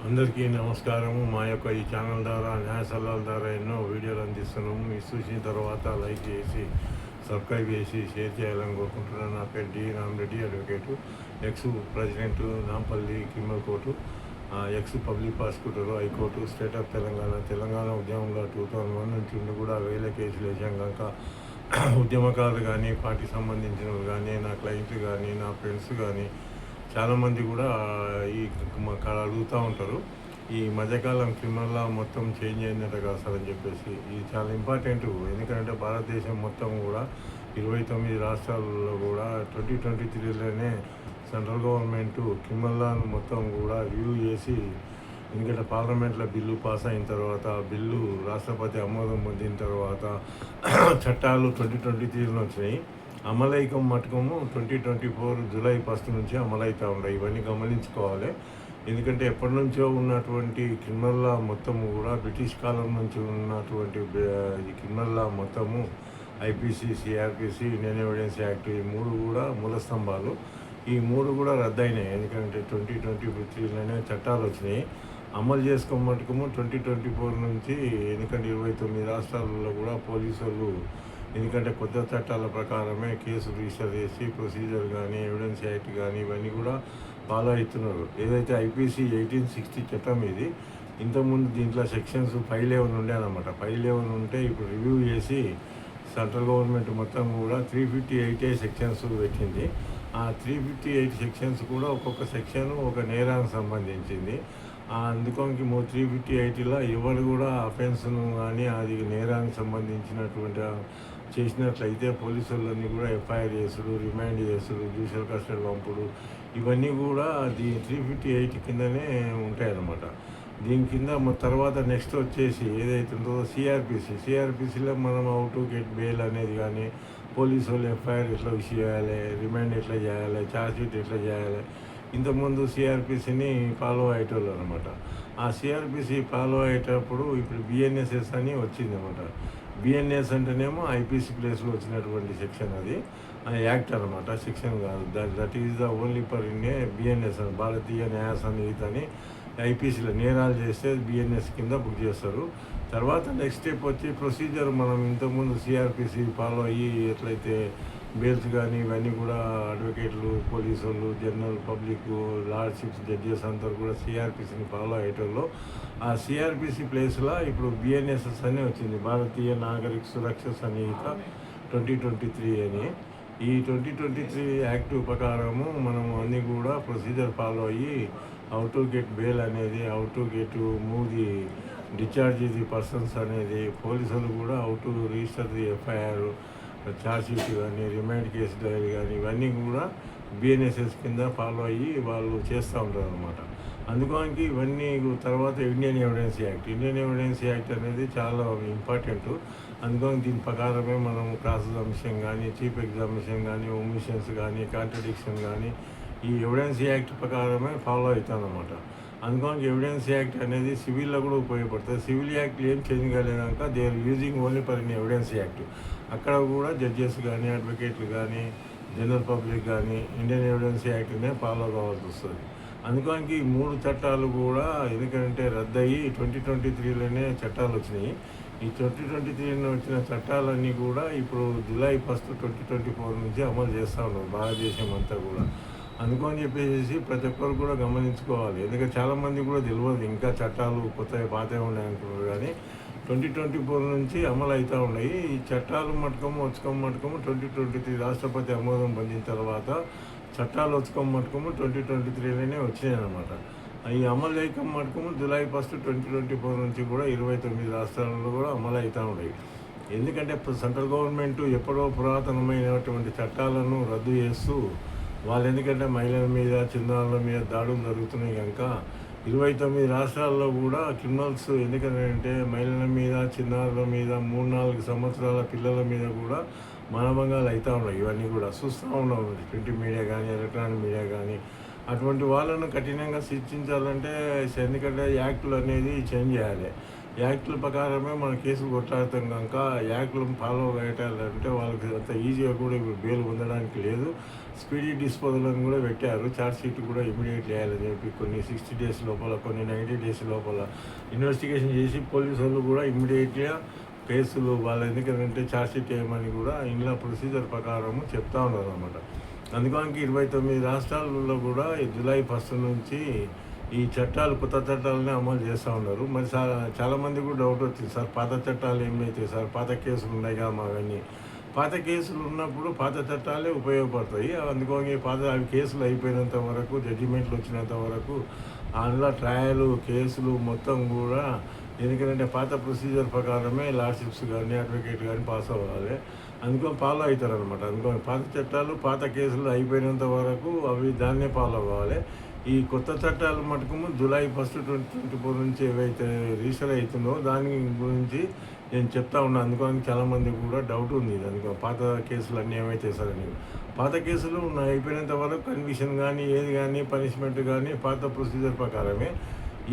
అందరికీ నమస్కారము. మా యొక్క ఈ ఛానల్ ద్వారా న్యాయ సలహాల ద్వారా ఎన్నో వీడియోలు అందిస్తున్నాము. మీరు చూసిన తర్వాత లైక్ చేసి సబ్స్క్రైబ్ చేసి షేర్ చేయాలని కోరుకుంటున్నాను. నా పేరు D Rama Reddy, advocate, ex president Nampally criminal court, ex public prosecutor high court, state of Telangana ఉద్యమంలో 2001 నుంచి ఉండి కూడా వేల కేసులు వేసాం కనుక ఉద్యమకారులు కానీ, పార్టీకి సంబంధించిన కానీ, నా క్లయింట్లు కానీ, నా ఫ్రెండ్స్ కానీ చాలామంది కూడా ఈ అడుగుతూ ఉంటారు. ఈ మధ్యకాలం క్రిమినల్ లా మొత్తం చేంజ్ అయిందట కదా సార్ అని చెప్పేసి. ఇది చాలా ఇంపార్టెంట్. ఎందుకంటే భారతదేశం మొత్తం కూడా 29 రాష్ట్రాల్లో కూడా 2023లోనే సెంట్రల్ గవర్నమెంట్ క్రిమినల్ లాను మొత్తం కూడా రివ్యూ చేసి, ఎందుకంటే పార్లమెంట్లో బిల్లు పాస్ అయిన తర్వాత, బిల్లు రాష్ట్రపతి ఆమోదం పొందిన తర్వాత చట్టాలు 2023లో వచ్చినాయి. అమలైకం మటుకము 2024 జూలై 1 నుంచి అమలవుతూ ఉన్నాయి. ఇవన్నీ గమనించుకోవాలి. ఎందుకంటే ఎప్పటి నుంచో ఉన్నటువంటి క్రిమినల్ లా మొత్తము కూడా బ్రిటిష్ కాలం నుంచి ఉన్నటువంటి ఈ క్రిమినల్ లా మొత్తము IPC, CrPC, Indian evidence act, ఈ మూడు కూడా మూల స్తంభాలు. ఈ మూడు కూడా రద్దయినాయి. ఎందుకంటే 2023లోనే చట్టాలు వచ్చినాయి. అమలు చేసుకోమటుకము 2024 నుంచి, ఎందుకంటే 29 రాష్ట్రాలలో కూడా పోలీసు వాళ్ళు, ఎందుకంటే కొత్త చట్టాల ప్రకారమే కేసు రిజిస్టర్ చేసి ప్రొసీజర్ కానీ, ఎవిడెన్స్ యాక్ట్ కానీ ఇవన్నీ కూడా ఫాలో అవుతున్నారు. ఏదైతే ఐపీసీ 1860 చట్టం ఇది, ఇంతకుముందు దీంట్లో సెక్షన్స్ 511 ఉండే అనమాట. 511 ఉంటే ఇప్పుడు రివ్యూ చేసి సెంట్రల్ గవర్నమెంట్ మొత్తం కూడా 358 సెక్షన్స్ పెట్టింది. ఆ 358 సెక్షన్స్ కూడా ఒక్కొక్క సెక్షన్ ఒక నేరానికి సంబంధించింది. అందుకోనికి 358లో ఎవరు కూడా అఫెన్స్ను కానీ, అది నేరానికి సంబంధించినటువంటి చేసినట్లయితే పోలీసు వాళ్ళని కూడా ఎఫ్ఐఆర్ చేసుడు, రిమాండ్ చేసుడు, జ్యుడిషియల్ కస్టడీ పంపుడు, ఇవన్నీ కూడా 358 కిందనే ఉంటాయన్నమాట. దీని కింద తర్వాత నెక్స్ట్ వచ్చేసి ఏదైతే ఉందో సిఆర్పిసిలో మనం హౌ టు గెట్ బెయిల్ అనేది కానీ, పోలీసు వాళ్ళు ఎఫ్ఐఆర్ ఎట్లా ఇష్యూ చేయాలి, రిమాండ్ ఎట్లా చేయాలి, ఛార్జ్షీట్ ఎట్లా చేయాలి, ఇంతకుముందు సిఆర్పిసిని ఫాలో అయ్యేటోళ్ళు అనమాట. ఆ సిఆర్పిసి ఫాలో అయ్యేటప్పుడు ఇప్పుడు బిఎన్ఎస్ఎస్ అని వచ్చింది అనమాట. బిఎన్ఎస్ అంటేనేమో ఐపీసీ ప్లేస్లో వచ్చినటువంటి సెక్షన్, అది యాక్ట్ అనమాట, సెక్షన్ కాదు. That is the only for India. BNS అని భారతీయ న్యాయ సన్నిహిత అని ఐపీసీలో నేరాలు చేస్తే బిఎన్ఎస్ కింద బుక్ చేస్తారు. తర్వాత నెక్స్ట్ స్టెప్ వచ్చి ప్రొసీజర్. మనం ఇంతకుముందు సిఆర్పిసి ఫాలో అయ్యి ఎట్లయితే బెయిల్స్ కానీ ఇవన్నీ కూడా అడ్వకేట్లు, పోలీసు వాళ్ళు, జనరల్ పబ్లిక్, లార్డ్షిప్స్, జడ్జెస్ అందరూ కూడా సిఆర్పిసిని ఫాలో అయ్యేటోళ్ళు. ఆ సిఆర్పిసి ప్లేస్లో ఇప్పుడు బిఎన్ఎస్ఎస్ అని వచ్చింది, భారతీయ నాగరిక సురక్ష సన్నిహిత 2023 అని. ఈ 2023 యాక్ట్ ప్రకారము మనం అన్నీ కూడా ప్రొసీజర్ ఫాలో అయ్యి హౌ టు గెట్ బెయిల్ అనేది, how to get move the discharge the persons అనేది, పోలీసులు కూడా how to register the FIR, chargesheet కానీ, రిమాండ్ కేసు డైరీ కానీ ఇవన్నీ కూడా బిఎన్ఎస్ఎస్ కింద ఫాలో అయ్యి వాళ్ళు చేస్తూ ఉంటారు అనమాట. అందుకోనికి ఇవన్నీ తర్వాత ఇండియన్ ఎవిడెన్స్ యాక్ట్ అనేది చాలా ఇంపార్టెంట్. అందుకని దీని ప్రకారమే మనం క్రాస్ ఎగ్జామినేషన్ కానీ, చీఫ్ ఎగ్జామినేషన్ కానీ, ఒమిషన్స్ కానీ, కాంట్రడిక్షన్ కానీ ఈ ఎవిడెన్స్ యాక్ట్ ప్రకారమే ఫాలో అవుతాం అనమాట. అందుకని ఎవిడెన్స్ యాక్ట్ అనేది సివిల్లో కూడా ఉపయోగపడుతుంది. సివిల్ యాక్ట్ ఏం చేంజ్ కాలేదాక they are using only for in evidence act. అక్కడ కూడా జడ్జెస్ కానీ, అడ్వకేట్లు కానీ, జనరల్ పబ్లిక్ కానీ ఇండియన్ ఎవిడెన్స్ యాక్ట్నే ఫాలో కావాల్సి వస్తుంది. అందుకని ఈ మూడు చట్టాలు కూడా ఎందుకంటే రద్దయి 2023లోనే చట్టాలు వచ్చినాయి. ఈ 2023లో వచ్చిన చట్టాలన్నీ కూడా ఇప్పుడు జూలై 1, 2024 నుంచి అమలు చేస్తూ ఉన్నారు భారతదేశం అంతా కూడా. అందుకని చెప్పేసి ప్రతి ఒక్కరు కూడా గమనించుకోవాలి. ఎందుకంటే చాలామంది కూడా తెలియదు, ఇంకా చట్టాలు కొత్తవి పాతే ఉన్నాయి అంటున్నారు. కానీ 2024 నుంచి అమలు అవుతూ ఉన్నాయి ఈ చట్టాలు. మటుకము 2023 రాష్ట్రపతి ఆమోదం పొందిన తర్వాత చట్టాలు మటుకము 2023లోనే వచ్చినాయి అన్నమాట. ఈ అమలు అయ్యకం మటుకము జూలై 1, 2024 నుంచి కూడా 29 రాష్ట్రాలలో కూడా అమలు అవుతూ ఉన్నాయి. ఎందుకంటే సెంట్రల్ గవర్నమెంట్ ఎప్పుడో పురాతనమైనటువంటి చట్టాలను రద్దు చేస్తూ వాళ్ళు, ఎందుకంటే మహిళల మీద, చిన్నారుల మీద దాడులు జరుగుతున్నాయి కనుక 29 రాష్ట్రాల్లో కూడా క్రిమినల్స్, ఎందుకంటే మహిళల మీద, చిన్నారుల మీద, 3-4 సంవత్సరాల పిల్లల మీద కూడా మానభంగాలు అవుతూ ఉన్నాయి. ఇవన్నీ కూడా చూస్తూ ఉన్నాం, ప్రింట్ మీడియా కానీ, ఎలక్ట్రానిక్ మీడియా కానీ. అటువంటి వాళ్ళను కఠినంగా శిక్షించాలంటే ఎందుకంటే యాక్టులు అనేది చేంజ్ చేయాలి. యాక్టుల ప్రకారమే మన కేసులు కొట్లాడతాం కనుక యాక్టులను ఫాలో అయ్యాలంటే వాళ్ళకి అంత ఈజీగా కూడా ఇప్పుడు బెయిల్ పొందడానికి లేదు. స్పీడీ డిస్పోజల్ అని కూడా పెట్టారు. ఛార్జ్ షీట్ కూడా ఇమీడియట్లీ వేయాలని చెప్పి కొన్ని 60 డేస్ లోపల, కొన్ని 90 డేస్ లోపల ఇన్వెస్టిగేషన్ చేసి పోలీసు వాళ్ళు కూడా ఇమీడియట్గా కేసులు వాళ్ళు ఎందుకంటే ఛార్జ్ షీట్ వేయమని కూడా ఇందులో ప్రొసీజర్ ప్రకారము చెప్తా ఉన్నారు అన్నమాట. అందుకని 29 రాష్ట్రాలలో కూడా జూలై 1 నుంచి ఈ చట్టాలు, కొత్త చట్టాలని అమలు చేస్తూ ఉన్నారు. మరి చాలామంది కూడా డౌట్ వచ్చింది, సార్ పాత చట్టాలు ఏమైతాయి సార్, పాత కేసులు ఉన్నాయి కదా మావన్నీ. పాత కేసులు ఉన్నప్పుడు పాత చట్టాలే ఉపయోగపడతాయి. అందుకని అవి కేసులు అయిపోయినంత వరకు, జడ్జిమెంట్లు వచ్చినంత వరకు అందులో ట్రయలు, కేసులు మొత్తం కూడా ఎందుకంటే పాత ప్రొసీజర్ ప్రకారమే లార్డ్షిప్స్ కానీ అడ్వకేట్ కానీ పాస్ అవ్వాలి. అందుకని ఫాలో అవుతారనమాట. అందుకని పాత చట్టాలు, పాత కేసులు అయిపోయినంత వరకు అవి దాన్నే ఫాలో అవ్వాలి. ఈ కొత్త చట్టాలు మటుకు జూలై 1, 2024 నుంచి ఏవైతే రిజిస్టర్ అవుతుందో దాని గురించి నేను చెప్తా ఉన్నాను. అందుకని చాలామంది కూడా డౌట్ ఉంది. అందుకో పాత కేసులు అన్నీ ఏమైతే సారని. పాత కేసులు అయిపోయినంత వరకు కన్విక్షన్ కానీ ఏది కానీ పనిష్మెంట్ కానీ పాత ప్రొసీజర్ ప్రకారమే.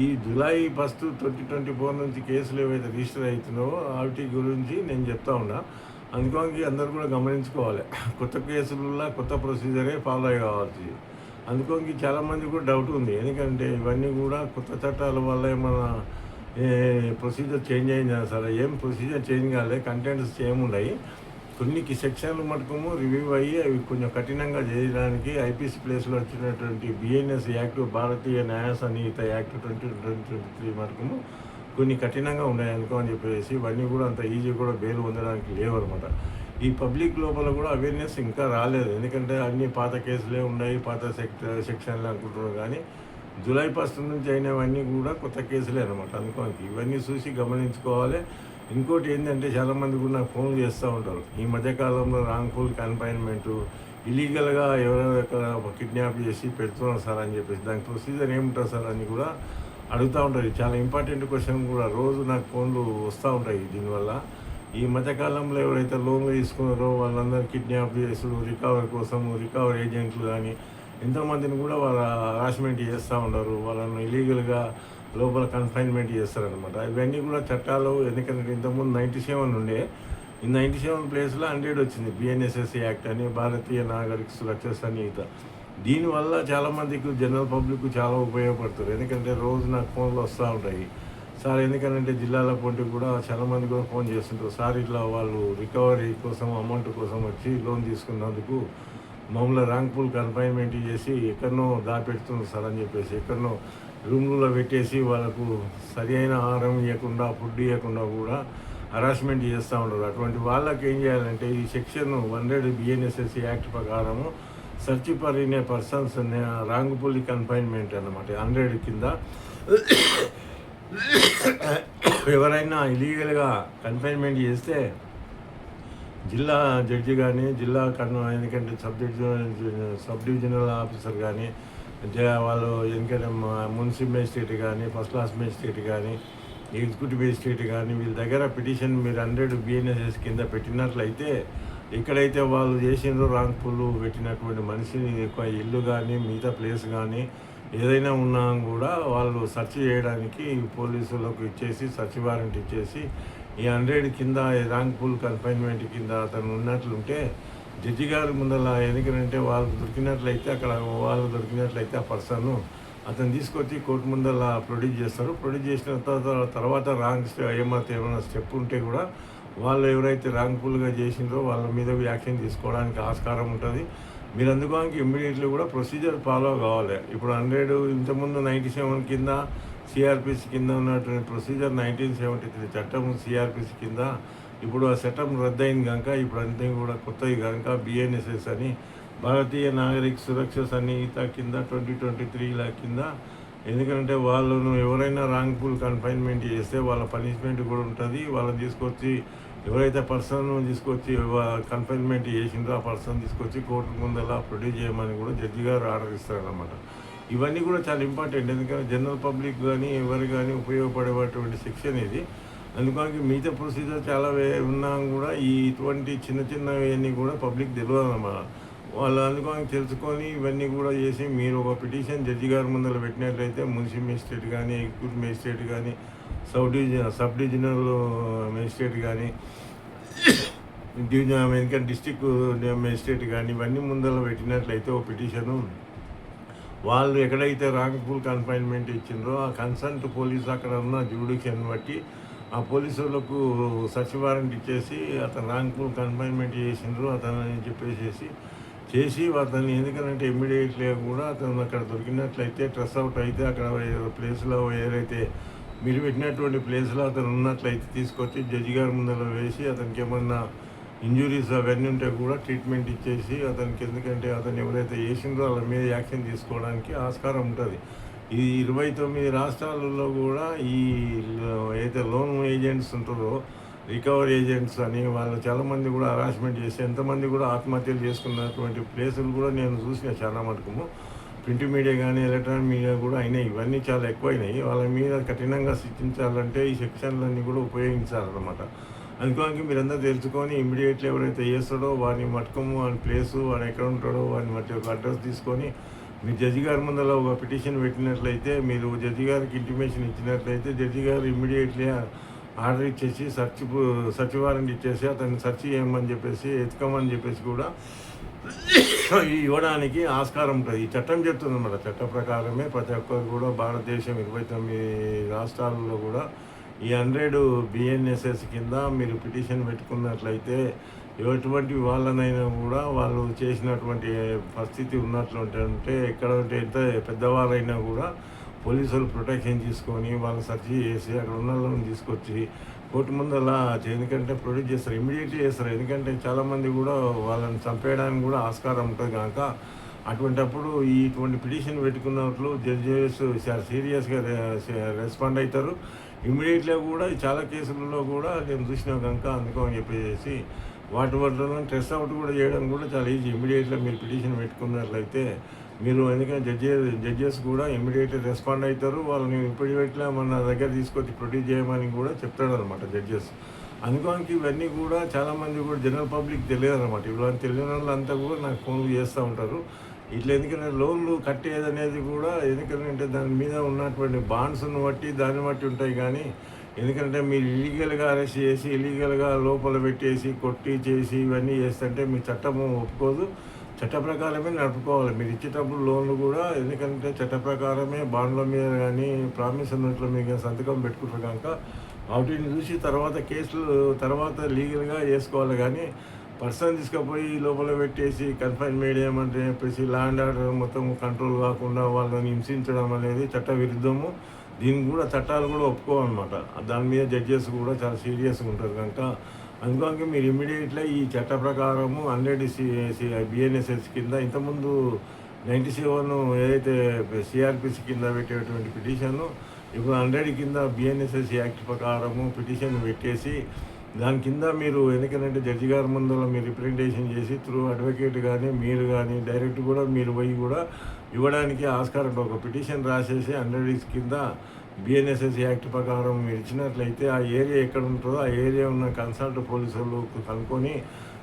ఈ జూలై 1, 2024 నుంచి కేసులు ఏవైతే రిజిస్టర్ అవుతున్నావో వాటి గురించి నేను చెప్తా ఉన్నా. అందుకని అందరూ కూడా గమనించుకోవాలి. కొత్త కేసులలో కొత్త ప్రొసీజరే ఫాలో కావాల్సి. అందుకని చాలామంది కూడా డౌట్ ఉంది. ఎందుకంటే ఇవన్నీ కూడా కొత్త చట్టాల వల్ల ఏమన్నా ప్రొసీజర్ చేంజ్ అయిందా సార్? ఏం ప్రొసీజర్ చేంజ్ కాలేదు, కంటెంట్స్ ఏమున్నాయి. కొన్ని సెక్షన్లు మటుకు రివ్యూ అయ్యి అవి కొంచెం కఠినంగా చేయడానికి ఐపీసీ ప్లేస్లో వచ్చినటువంటి బిఎన్ఎస్ యాక్ట్, భారతీయ న్యాయ సంహిత యాక్ట్ 2023 మటుకు కొన్ని కఠినంగా ఉన్నాయి అనుకోని చెప్పేసి ఇవన్నీ కూడా అంత ఈజీ కూడా బెయిల్ పొందడానికి లేవు అనమాట. ఈ పబ్లిక్ లోపల కూడా అవేర్నెస్ ఇంకా రాలేదు. ఎందుకంటే అన్ని పాత కేసులే ఉన్నాయి, పాత సెక్షన్లు అనుకుంటున్నారు. కానీ జూలై 1 నుంచి అయినవన్నీ కూడా కొత్త కేసులే అనమాట. అందుకని ఇవన్నీ చూసి గమనించుకోవాలి. ఇంకోటి ఏంటంటే చాలామంది కూడా నాకు ఫోన్లు చేస్తూ ఉంటారు. ఈ మధ్యకాలంలో రాంగ్ఫుల్ కన్ఫైన్మెంటు, ఇలీగల్గా ఎవరైనా కిడ్నాప్ చేసి పెడుతున్నారు సార్ అని చెప్పేసి దానికి ప్రొసీజర్ ఏముంటుంది సార్ అని కూడా అడుగుతూ ఉంటారు. చాలా ఇంపార్టెంట్ క్వశ్చన్ కూడా రోజు నాకు ఫోన్లు వస్తూ ఉంటాయి. దీనివల్ల ఈ మధ్యకాలంలో ఎవరైతే లోన్లు తీసుకున్నారో వాళ్ళందరూ కిడ్నాప్ చేసుడు, రికవరీ కోసం రికవరీ ఏజెంట్లు కానీ ఎంతోమందిని కూడా వాళ్ళ హరాస్మెంట్ చేస్తూ ఉంటారు. వాళ్ళను ఇలీగల్గా లోపల కన్ఫైన్మెంట్ చేస్తారనమాట. ఇవన్నీ కూడా చట్టాలు. ఎందుకంటే ఇంతకుముందు 97 ఉండే, ఈ 97 ప్లేస్లో 100 వచ్చింది. బిఎన్ఎస్ఎస్ యాక్ట్ అని, భారతీయ నాగరిక సురక్ష సంహిత. దీనివల్ల చాలామందికి జనరల్ పబ్లిక్ చాలా ఉపయోగపడుతుంది. ఎందుకంటే రోజు నాకు ఫోన్లు వస్తూ ఉంటాయి సార్. ఎందుకంటే జిల్లాల పొంటి కూడా చాలామంది కూడా ఫోన్ చేస్తుంటారు, సార్ ఇట్లా వాళ్ళు రికవరీ కోసం అమౌంట్ కోసం వచ్చి లోన్ తీసుకున్నందుకు మమ్మల్ని రాంగ్ఫుల్ కన్ఫైన్మెంట్ చేసి ఎక్కడనో దాపెడుతున్నారు సార్ అని చెప్పేసి, ఎక్కడనో రూమ్లో పెట్టేసి వాళ్ళకు సరి అయిన ఆహారం ఇవ్వకుండా, ఫుడ్ ఇవ్వకుండా కూడా హరాస్మెంట్ చేస్తూ ఉంటారు. అటువంటి వాళ్ళకి ఏం చేయాలంటే ఈ సెక్షన్ 100 బిఎన్ఎస్ఎస్ యాక్ట్ ప్రకారము search for in a persons wrongful confinement అన్నమాట. 100 కింద ఎవరైనా ఇలీగల్గా కన్ఫైన్మెంట్ చేస్తే జిల్లా జడ్జి కానీ, జిల్లా ఎందుకంటే సబ్ డివిజనల్ ఆఫీసర్ కానీ, వాళ్ళు ఎందుకంటే మున్సిపల్ మేజిస్ట్రేట్ కానీ, ఫస్ట్ క్లాస్ మేజిస్ట్రేట్ కానీ, ఎగ్జిక్యూటివ్ మేజిస్ట్రేట్ కానీ వీళ్ళ దగ్గర పిటిషన్ మీరు 100 బిఎన్ఎస్ఎస్ కింద పెట్టినట్లయితే, ఎక్కడైతే వాళ్ళు చేసిండ్రో రాంగ్ఫుల్ పెట్టినటువంటి మనిషిని ఇల్లు కానీ మిగతా ప్లేస్ కానీ ఏదైనా ఉన్నా కూడా వాళ్ళు సెర్చ్ చేయడానికి పోలీసులకు ఇచ్చేసి సర్చ్ వారెంట్ ఇచ్చేసి ఈ 100 కింద రాంగ్ఫుల్ కన్ఫైన్మెంట్ కింద అతను ఉన్నట్లుంటే జడ్జి గారి ముందర ఎందుకంటే వాళ్ళు దొరికినట్లయితే ఆ పర్సన్ అతను తీసుకొచ్చి కోర్టు ముందర ప్రొడ్యూస్ చేస్తారు. ప్రొడ్యూస్ చేసిన తర్వాత ఏమైనా స్టెప్ ఉంటే కూడా వాళ్ళు ఎవరైతే రాంగ్ఫుల్గా చేసిండ్రో వాళ్ళ మీద యాక్షన్ తీసుకోవడానికి ఆస్కారం ఉంటుంది. మీరు అందుకోడానికి ఇమ్మీడియట్లీ కూడా ప్రొసీజర్ ఫాలో కావాలి. ఇప్పుడు 100 ఇంతకుముందు 97 కింద సిఆర్పిసి కింద ఉన్నటువంటి ప్రొసీజర్ 1973 చట్టం సిఆర్పిసి కింద ఇప్పుడు ఆ చట్టం రద్దయింది కనుక ఇప్పుడు అంతే కూడా కొత్తవి కనుక బిఎన్ఎస్ఎస్ అని భారతీయ నాగరిక సురక్ష సంహిత కింద 2023 కింద. ఎందుకంటే వాళ్ళను ఎవరైనా రాంగ్ఫుల్ కన్ఫైన్మెంట్ చేస్తే వాళ్ళ పనిష్మెంట్ కూడా ఉంటుంది. వాళ్ళని తీసుకొచ్చి ఎవరైతే పర్సన్ తీసుకొచ్చి కన్ఫైన్మెంట్ చేసిందో ఆ పర్సన్ తీసుకొచ్చి కోర్టు ముందలా ప్రొడ్యూస్ చేయమని కూడా జడ్జి గారు ఆర్డర్ ఇస్తారన్నమాట. ఇవన్నీ కూడా చాలా ఇంపార్టెంట్. ఎందుకంటే జనరల్ పబ్లిక్ కానీ ఎవరు కానీ ఉపయోగపడేటువంటి సెక్షన్ ఇది. అందుకని మిగతా ప్రొసీజర్ చాలా ఉన్నా కూడా ఇటువంటి చిన్నవన్నీ కూడా పబ్లిక్ తెలియదు అన్నమాట. వాళ్ళు అందుకని తెలుసుకొని ఇవన్నీ కూడా చేసి మీరు ఒక పిటిషన్ జడ్జి గారి ముందర పెట్టినట్లయితే మున్సిపల్ మేజిస్ట్రేట్ కానీ, ఎగ్జిక్యూటివ్ మేజిస్ట్రేట్ కానీ, సబ్ డివిజనల్ మేజిస్ట్రేట్ కానీ, ఇంకా డిస్టిక్ మేజిస్ట్రేట్ కానీ ఇవన్నీ ముందర పెట్టినట్లయితే ఒక పిటిషను వాళ్ళు ఎక్కడైతే రాంగ్ఫుల్ కన్ఫైన్మెంట్ ఇచ్చిండ్రో ఆ కన్సర్న్ పోలీసు అక్కడ ఉన్న జ్యూడిక్షన్ బట్టి ఆ పోలీసులకు సర్చ్ వారెంట్ ఇచ్చేసి అతను రాంగ్ఫుల్ కన్ఫైన్మెంట్ చేసిండ్రు అతను అని చేసి అతన్ని ఎందుకంటే ఇమ్మీడియట్లీ కూడా అతను అక్కడ దొరికినట్లయితే ట్రెస్ అవుట్ అయితే అక్కడ ప్లేస్లో ఏదైతే మీరు పెట్టినటువంటి ప్లేస్లో అతను ఉన్నట్లయితే తీసుకొచ్చి జడ్జి గారి ముందర వేసి అతనికి ఏమన్నా ఇంజురీస్ అవన్నీ ఉంటే కూడా ట్రీట్మెంట్ ఇచ్చేసి అతనికి ఎందుకంటే అతను ఎవరైతే చేసిందో వాళ్ళ మీద యాక్షన్ తీసుకోవడానికి ఆస్కారం ఉంటుంది. ఈ 29 రాష్ట్రాలలో కూడా ఈ ఏదైతే లోన్ ఏజెంట్స్ ఉంటారో రికవరీ ఏజెంట్స్ అని వాళ్ళు చాలామంది కూడా హరాస్మెంట్ చేసి ఎంతమంది కూడా ఆత్మహత్యలు చేసుకున్నటువంటి ప్లేసులు కూడా నేను చూసిన చాలా మటుకు ప్రింట్ మీడియా కానీ ఎలక్ట్రానిక్ మీడియా కూడా అయినాయి. ఇవన్నీ చాలా ఎక్కువైనాయి. వాళ్ళ మీద కఠినంగా శిక్షించాలంటే ఈ సెక్షన్లన్నీ కూడా ఉపయోగించాలన్నమాట. అందుకోనికి మీరందరూ తెలుసుకొని ఇమ్మీడియట్లీ ఎవరైతే చేస్తాడో వాడిని మట్టుకము వాని ప్లేసు వాడు ఎక్కడ ఉంటాడో వాడిని మట్టి ఒక అడ్రస్ తీసుకొని మీ జడ్జి గారి ముందర ఒక పిటిషన్ పెట్టినట్లయితే మీరు జడ్జి గారికి ఇంటిమేషన్ ఇచ్చినట్లయితే జడ్జి గారు ఇమ్మీడియట్లీ ఆర్డర్ ఇచ్చేసి సర్చ్ వారెంట్ ఇచ్చేసి అతన్ని సెర్చ్ చేయమని చెప్పేసి ఎత్తుకోమని చెప్పేసి కూడా ఇవ్వడానికి ఆస్కారం ఉంటుంది. ఈ చట్టం చెప్తుందన్నమాట. చట్ట ప్రకారమే ప్రతి ఒక్కరు కూడా భారతదేశం 29 రాష్ట్రాలలో కూడా ఈ 100 BNSS కింద మీరు పిటిషన్ పెట్టుకున్నట్లయితే ఎటువంటి వాళ్ళనైనా కూడా వాళ్ళు చేసినటువంటి పరిస్థితి ఉన్నట్లుంటే ఎక్కడ ఎంత పెద్దవాళ్ళైనా కూడా పోలీసులు ప్రొటెక్షన్ తీసుకొని వాళ్ళు సెర్చ్ చేసి అక్కడ ఉన్న వాళ్ళని తీసుకొచ్చి కోర్టు ముందర ఎందుకంటే ప్రొడ్యూస్ చేస్తారు, ఇమ్మీడియట్లీ చేస్తారు. ఎందుకంటే చాలామంది కూడా వాళ్ళని చంపేయడానికి కూడా ఆస్కారం ఉంటుంది కనుక అటువంటప్పుడు ఇటువంటి పిటిషన్ పెట్టుకున్నట్లు జడ్జెస్ సీరియస్గా రెస్పాండ్ అవుతారు. ఇమ్మీడియట్గా కూడా చాలా కేసులలో కూడా నేను చూసిన కనుక అందుకని చెప్పేసి వాటిలో ట్రెస్ అవుట్ కూడా చేయడం కూడా చాలా ఈజీ. ఇమ్మీడియట్గా మీరు పిటిషన్ పెట్టుకున్నట్లయితే మీరు ఎందుకంటే జడ్జెస్ కూడా ఇమ్మీడియట్గా రెస్పాండ్ అవుతారు. వాళ్ళని ఇప్పటివట్లా మన దగ్గర తీసుకొచ్చి ప్రొడ్యూస్ చేయమని కూడా చెప్తాడు అనమాట జడ్జెస్. అందుకోనికి ఇవన్నీ కూడా చాలామంది కూడా జనరల్ పబ్లిక్ తెలియదు అనమాట. ఇవన్నీ తెలియని వాళ్ళంతా కూడా నాకు ఫోన్లు చేస్తూ ఉంటారు. ఇట్లా ఎందుకంటే లోన్లు కట్టేది అనేది కూడా ఎందుకంటే దాని మీద ఉన్నటువంటి బాండ్స్ను బట్టి దాన్ని బట్టి ఉంటాయి. కానీ ఎందుకంటే మీరు ఇల్లీగల్గా అరెస్ట్ చేసి ఇల్లీగల్గా లోపల పెట్టేసి కొట్టి చేసి ఇవన్నీ చేస్తుంటే మీ చట్టము ఒప్పుకోదు. చట్ట ప్రకారమే నడుపుకోవాలి. మీరు ఇచ్చేటప్పుడు లోన్లు కూడా ఎందుకంటే చట్ట ప్రకారమే బాండ్ల మీద కానీ ప్రామిస్ నోట్ల మీద సంతకం పెట్టుకుంటారు కనుక వాటిని చూసి తర్వాత కేసులు తర్వాత లీగల్గా చేసుకోవాలి. కానీ పర్సన్ తీసుకుపోయి లోపల పెట్టేసి కన్ఫైన్మెంట్ చేయమంటే చెప్పేసి ల్యాండ్ ఆర్డర్ మొత్తం కంట్రోల్ కాకుండా వాళ్ళని హింసించడం అనేది చట్ట విరుద్ధము. దీనికి కూడా చట్టాలు కూడా ఒప్పుకోవన్నమాట. దాని మీద జడ్జెస్ కూడా చాలా సీరియస్గా ఉంటారు కనుక అందుకని మీరు ఇమ్మీడియట్లీ ఈ చట్ట ప్రకారము 100 BNSS కింద ఇంతకుముందు 97 ఏదైతే CRPC కింద పెట్టేటువంటి పిటిషన్ను ఇప్పుడు 100 కింద BNSS యాక్ట్ ప్రకారము పిటిషన్ పెట్టేసి దాని కింద మీరు ఎందుకంటే జడ్జి గారి ముందర మీరు రిప్రజెంటేషన్ చేసి త్రూ అడ్వకేట్ కానీ మీరు కానీ డైరెక్ట్ కూడా మీరు పోయి కూడా ఇవ్వడానికి ఆస్కారం ఒక పిటిషన్ రాసేసి 100 కింద BNSS యాక్ట్ ప్రకారం మీరు ఇచ్చినట్లయితే ఆ ఏరియా ఎక్కడ ఉంటుందో ఆ ఏరియా ఉన్న కన్సల్ట్ పోలీసులు కనుక్కొని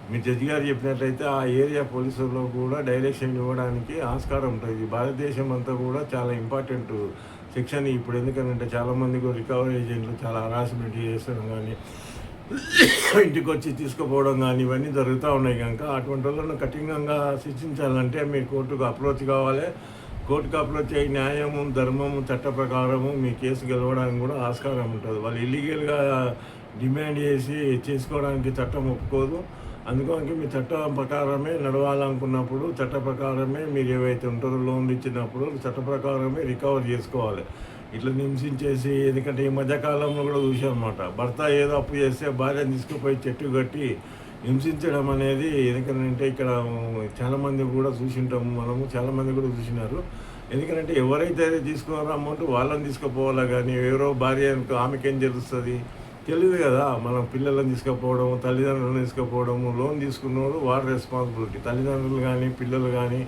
మీరు జడ్జి గారు చెప్పినట్లయితే ఆ ఏరియా పోలీసుల్లో కూడా డైరెక్షన్ ఇవ్వడానికి ఆస్కారం ఉంటుంది. ఇది భారతదేశం అంతా కూడా చాలా ఇంపార్టెంట్ సెక్షన్. ఇప్పుడు ఎందుకంటే చాలామంది కూడా రికవరీ ఏజెంట్లు చాలా హరాస్మెంట్ చేసడం కానీ ఇంటికి వచ్చి తీసుకుపోవడం కానీ ఇవన్నీ జరుగుతూ ఉన్నాయి కనుక అటువంటి వాళ్ళను కఠినంగా శిక్షించాలంటే మీరు కోర్టుకు అప్రోచ్ కావాలి. కోర్టుకు అప్రోచ్ అయ్యి న్యాయము ధర్మము చట్ట ప్రకారము మీ కేసు గెలవడానికి కూడా ఆస్కారం ఉంటుంది. వాళ్ళు ఇల్లీగల్గా డిమాండ్ చేసి చేసుకోవడానికి చట్టం ఒప్పుకోదు. అందుకని మీ చట్టం ప్రకారమే నడవాలనుకున్నప్పుడు చట్ట ప్రకారమే మీరు ఏవైతే ఉంటారో లోన్లు ఇచ్చినప్పుడు చట్ట ప్రకారమే రికవర్ చేసుకోవాలి. ఇట్లా హింసించేసి ఎందుకంటే ఈ మధ్యకాలంలో కూడా చూసాం అన్నమాట. భర్త ఏదో అప్పు చేస్తే భార్యను తీసుకుపోయి చెట్టు కట్టి హింసించడం అనేది ఎందుకంటే ఇక్కడ చాలామంది కూడా చూసింటాము, మనము చాలామంది కూడా చూసినారు. ఎందుకంటే ఎవరైతే తీసుకున్నారో అమౌంట్ వాళ్ళని తీసుకుపోవాలా కానీ ఎవరో భార్య ఆమెకేం తెలుస్తుంది తెలియదు కదా. మనం పిల్లలను తీసుకుపోవడం తల్లిదండ్రులను తీసుకుపోవడము లోన్ తీసుకున్నవాడు వాడు రెస్పాన్సిబిలిటీ. తల్లిదండ్రులు కానీ పిల్లలు కానీ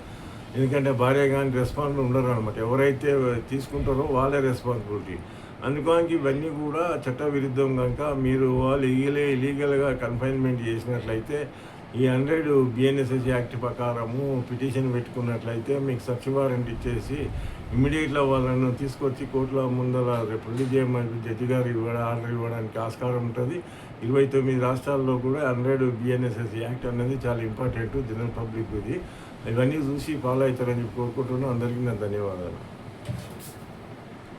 ఎందుకంటే భార్య కానీ రెస్పాన్సిబుల్ ఉండరు అనమాట. ఎవరైతే తీసుకుంటారో వాళ్ళే రెస్పాన్సిబిలిటీ. అందుకని ఇవన్నీ కూడా చట్ట విరుద్ధం కనుక మీరు వాళ్ళు ఇలీగల్గా కన్ఫైన్మెంట్ చేసినట్లయితే ఈ 100 బిఎన్ఎస్ఎస్ యాక్ట్ ప్రకారము పిటిషన్ పెట్టుకున్నట్లయితే మీకు సర్చ్ వారెంట్ ఇచ్చేసి ఇమ్మీడియట్గా వాళ్ళను తీసుకొచ్చి కోర్టుల ముందర రేపు రిలీజ్ చేయమని జడ్జి గారు ఆర్డర్ ఇవ్వడానికి ఆస్కారం ఉంటుంది. 29 రాష్ట్రాల్లో కూడా 100 బిఎన్ఎస్ఎస్ యాక్ట్ అనేది చాలా ఇంపార్టెంట్ జనరల్ పబ్లిక్ ఇది. ఇవన్నీ చూసి ఫాలో అవుతారని చెప్పి కోరుకుంటున్నాను. అందరికీ నా ధన్యవాదాలు.